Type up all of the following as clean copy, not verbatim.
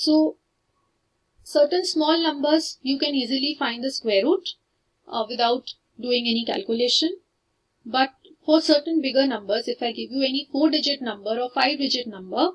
So certain small numbers you can easily find the square root without doing any calculation. But for certain bigger numbers, if I give you any 4-digit number or 5-digit number,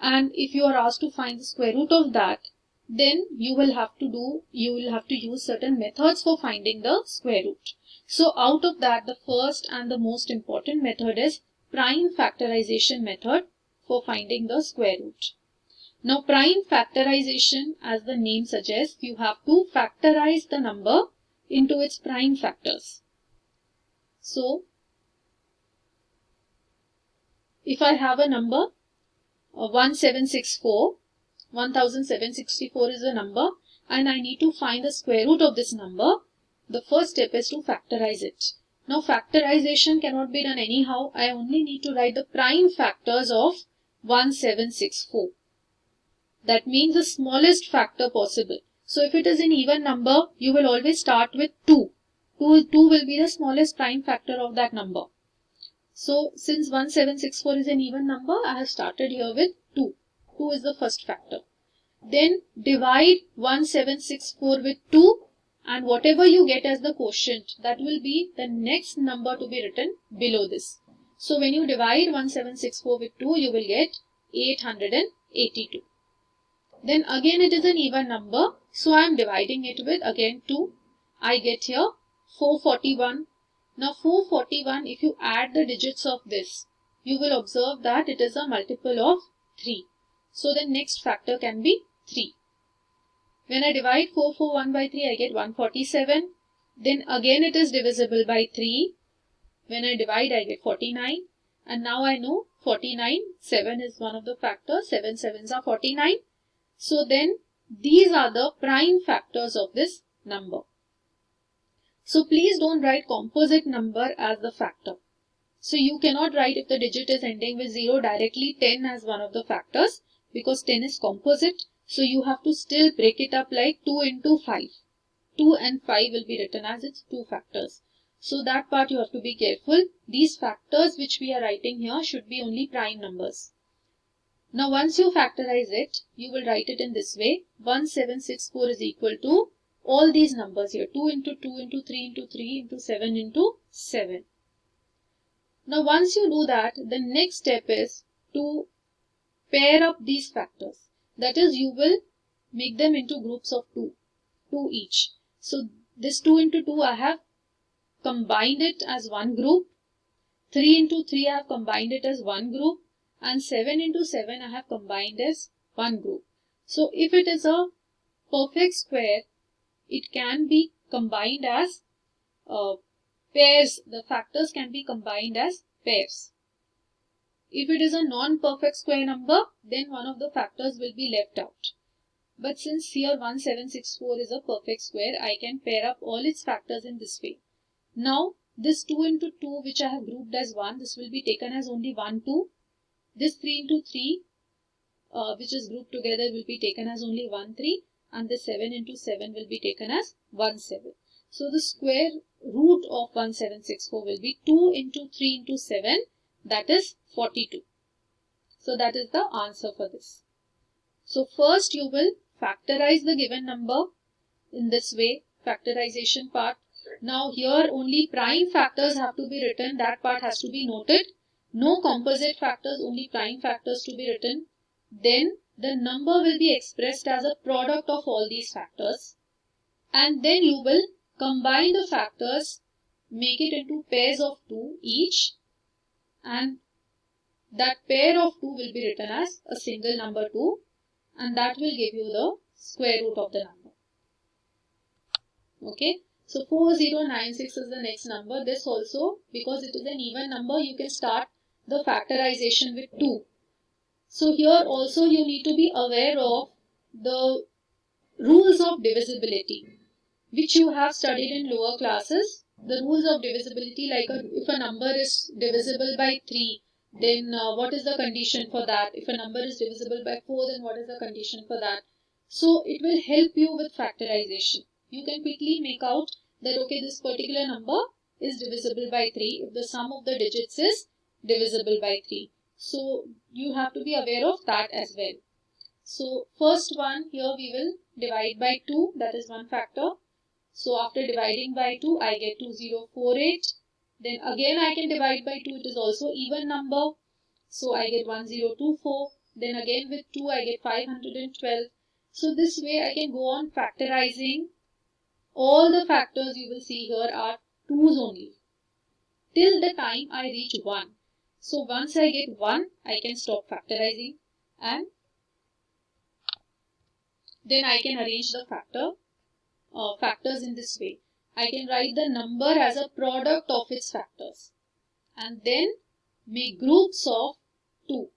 and if you are asked to find the square root of that, then you will have to use certain methods for finding the square root. So out of that, the first and the most important method is prime factorization method for finding the square root. Now prime factorization, as the name suggests, you have to factorize the number into its prime factors. So if I have a number 1764, 1764 is a number, and I need to find the square root of this number, the first step is to factorize it. Now factorization cannot be done anyhow. I only need to write the prime factors of 1764. That means the smallest factor possible. So if it is an even number, you will always start with 2. 2 will be the smallest prime factor of that number. So since 1764 is an even number, I have started here with 2. 2 is the first factor. Then divide 1764 with 2, and whatever you get as the quotient, that will be the next number to be written below this. So when you divide 1764 with 2, you will get 882. Then again it is an even number, so I am dividing it with again 2. I get here 441. Now 441, if you add the digits of this, you will observe that it is a multiple of 3. So the next factor can be 3. When I divide 441 by 3, I get 147. Then again it is divisible by 3. When I divide, I get 49. And now I know 49, 7 is one of the factors. 7 sevens are 49. So then these are the prime factors of this number. So please don't write composite number as the factor. So you cannot write, if the digit is ending with 0, directly 10 as one of the factors, because 10 is composite. So you have to still break it up like 2 into 5. 2 and 5 will be written as its 2 factors. So that part you have to be careful. These factors which we are writing here should be only prime numbers. Now once you factorize it, you will write it in this way. 1764 is equal to all these numbers here. 2 into 2 into 3 into 3 into 7 into 7. Now once you do that, the next step is to pair up these factors. That is, you will make them into groups of 2 each. So this 2 into 2 I have combined it as one group. 3 into 3 I have combined it as one group. And 7 into 7 I have combined as one group. So if it is a perfect square, it can be combined as pairs. The factors can be combined as pairs. If it is a non-perfect square number, then one of the factors will be left out. But since here 1764 is a perfect square, I can pair up all its factors in this way. Now this 2 into 2 which I have grouped as 1, this will be taken as only 1, 2. This 3 into 3 which is grouped together will be taken as only 1, 3. And this 7 into 7 will be taken as 1, 7. So the square root of 1764 will be 2 into 3 into 7, that is 42. So that is the answer for this. So first you will factorize the given number in this way, factorization part. Now here only prime factors have to be written, that part has to be noted. No composite factors, only prime factors to be written. Then the number will be expressed as a product of all these factors. And then you will combine the factors, make it into pairs of 2 each. And that pair of 2 will be written as a single number 2. And that will give you the square root of the number. Okay. So 4096 is the next number. This also, because it is an even number, you can start the factorization with 2. So here also you need to be aware of the rules of divisibility, which you have studied in lower classes. The rules of divisibility, like if a number is divisible by 3, then what is the condition for that? If a number is divisible by 4, then what is the condition for that? So it will help you with factorization. You can quickly make out that, okay, this particular number is divisible by 3 if the sum of the digits is divisible by 3. So you have to be aware of that as well. So first one here we will divide by 2, that is one factor. So after dividing by 2, I get 2048. Then again I can divide by 2, it is also even number. So I get 1024. Then again with 2, I get 512. So this way I can go on factorizing. All the factors you will see here are 2's only, till the time I reach 1. So once I get 1, I can stop factorizing, and then I can arrange the factors in this way. I can write the number as a product of its factors and then make groups of 2.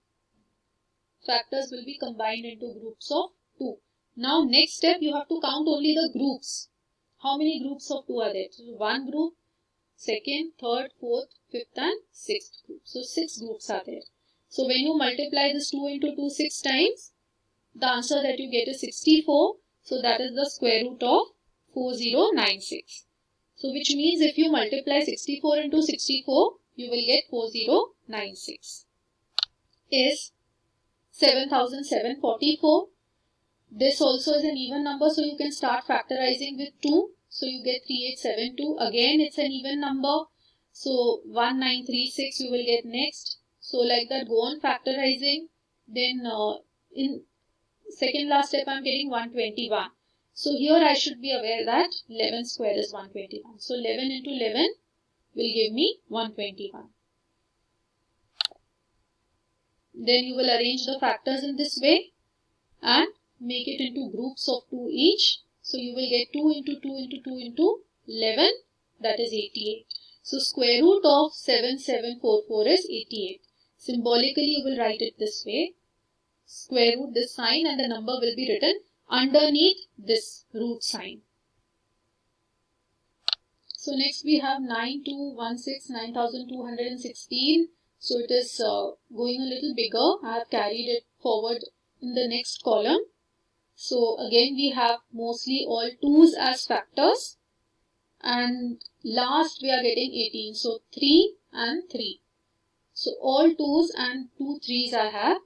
Factors will be combined into groups of 2. Now next step, you have to count only the groups. How many groups of 2 are there? So one group, second, third, fourth, fifth and sixth group. So 6 groups are there. So when you multiply this 2 into 2 6 times, the answer that you get is 64. So that is the square root of 4096. So which means if you multiply 64 into 64, you will get 4096 is 7744. This also is an even number, so you can start factorizing with 2. So you get 3872. Again it's an even number. So 1936 you will get next. So like that, go on factorizing. Then in second last step I am getting 121. So here I should be aware that 11 square is 121. So 11 into 11 will give me 121. Then you will arrange the factors in this way and make it into groups of 2 each. So you will get 2 into 2 into 2 into 11, that is 88. So square root of 7744 is 88. Symbolically you will write it this way. Square root this sign and the number will be written underneath this root sign. So next we have 9216, 9216. So it is going a little bigger. I have carried it forward in the next column. So again we have mostly all 2's as factors. And last we are getting 18. So 3 and 3. So all 2's and 2 3's I have.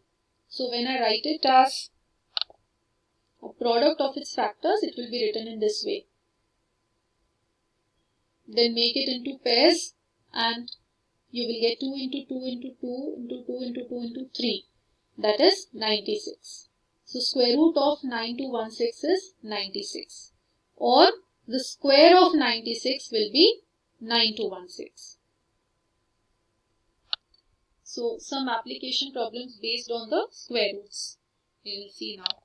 So when I write it as a product of its factors, it will be written in this way. Then make it into pairs and you will get 2 into 2 into 2 into 2 into 2 into 3. That is 96. So square root of 9216 is 96. Or the square of 96 will be 9216. So some application problems based on the square roots. We will see now.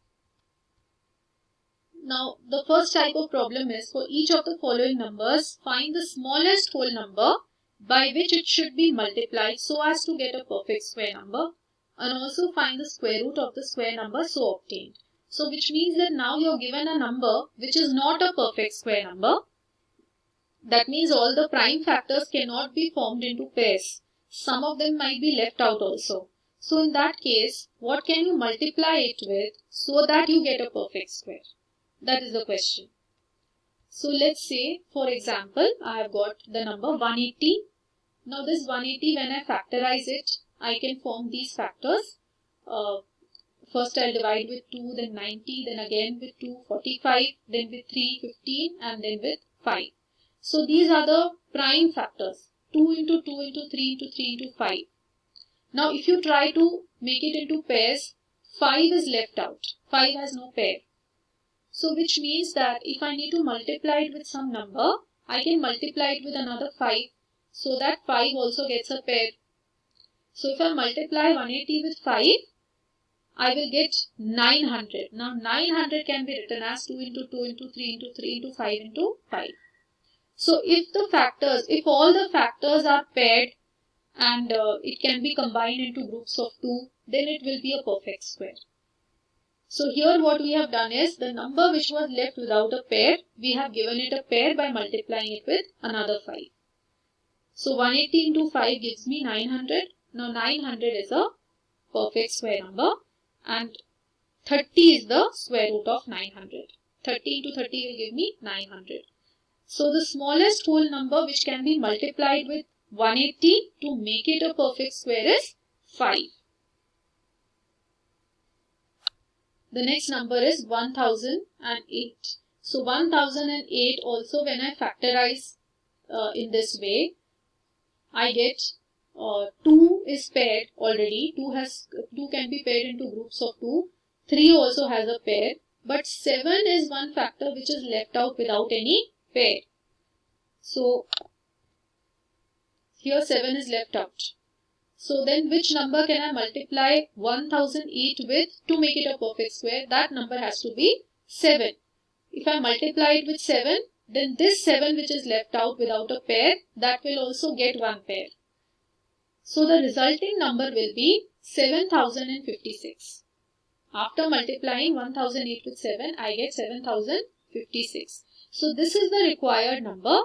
Now the first type of problem is, for each of the following numbers, find the smallest whole number by which it should be multiplied so as to get a perfect square number, and also find the square root of the square number so obtained. So which means that now you are given a number which is not a perfect square number. That means all the prime factors cannot be formed into pairs. Some of them might be left out also. So in that case, what can you multiply it with so that you get a perfect square? That is the question. So let's say, for example, I have got the number 180. Now this 180, when I factorize it, I can form these factors. First I'll divide with 2, then 90, then again with 2, 45, then with 3, 15, and then with 5. So these are the prime factors. 2 into 2 into 3 into 3 into 5. Now if you try to make it into pairs, 5 is left out. 5 has no pair. So which means that if I need to multiply it with some number, I can multiply it with another 5 so that 5 also gets a pair. So if I multiply 180 with 5, I will get 900. Now 900 can be written as 2 into 2 into 3 into 3 into 5 into 5. So if all the factors are paired and it can be combined into groups of 2, then it will be a perfect square. So here what we have done is, the number which was left without a pair, we have given it a pair by multiplying it with another 5. So 180 into 5 gives me 900. Now 900 is a perfect square number and 30 is the square root of 900. 30 into 30 will give me 900. So the smallest whole number which can be multiplied with 180 to make it a perfect square is 5. The next number is 1008. So 1008 also, when I factorize in this way, I get 2 is paired already. 2 can be paired into groups of 2. 3 also has a pair. But 7 is one factor which is left out without any pair. So here 7 is left out. So then which number can I multiply 1008 with to make it a perfect square? That number has to be 7. If I multiply it with 7, then this 7 which is left out without a pair, that will also get one pair. So the resulting number will be 7056. After multiplying 1008 with 7, I get 7056. So this is the required number,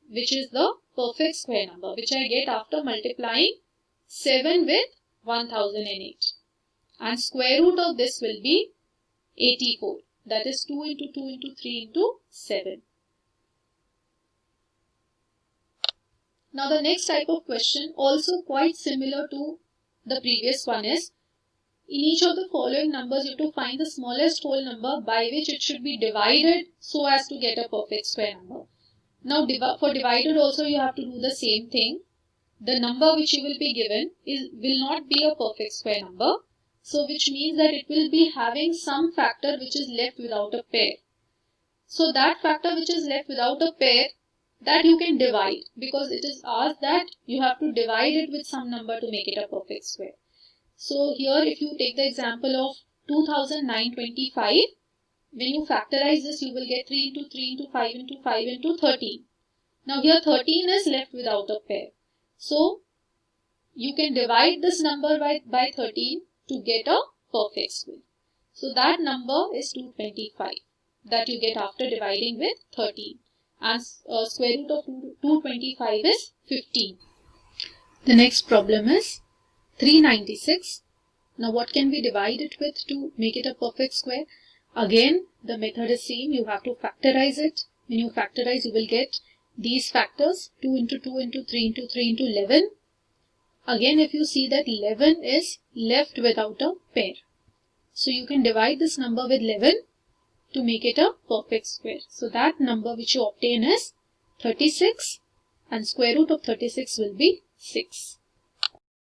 which is the perfect square number, which I get after multiplying 7 with 1008. And square root of this will be 84. That is 2 into 2 into 3 into 7. Now the next type of question, also quite similar to the previous one, is in each of the following numbers you have to find the smallest whole number by which it should be divided so as to get a perfect square number. Now for divided also you have to do the same thing. The number which you will be given will not be a perfect square number. So which means that it will be having some factor which is left without a pair. So that factor which is left without a pair, that you can divide, because it is asked that you have to divide it with some number to make it a perfect square. So here if you take the example of 2925, when you factorize this you will get 3 into 3 into 5 into 5 into 13. Now here 13 is left without a pair. So you can divide this number by 13 to get a perfect square. So that number is 225 that you get after dividing with 13. And square root of 225 is 15. The next problem is 396. Now what can we divide it with to make it a perfect square? Again the method is same. You have to factorize it. When you factorize you will get these factors, 2 into 2 into 3 into 3 into 11. Again if you see that 11 is left without a pair. So you can divide this number with 11 to make it a perfect square. So that number which you obtain is 36 and square root of 36 will be 6.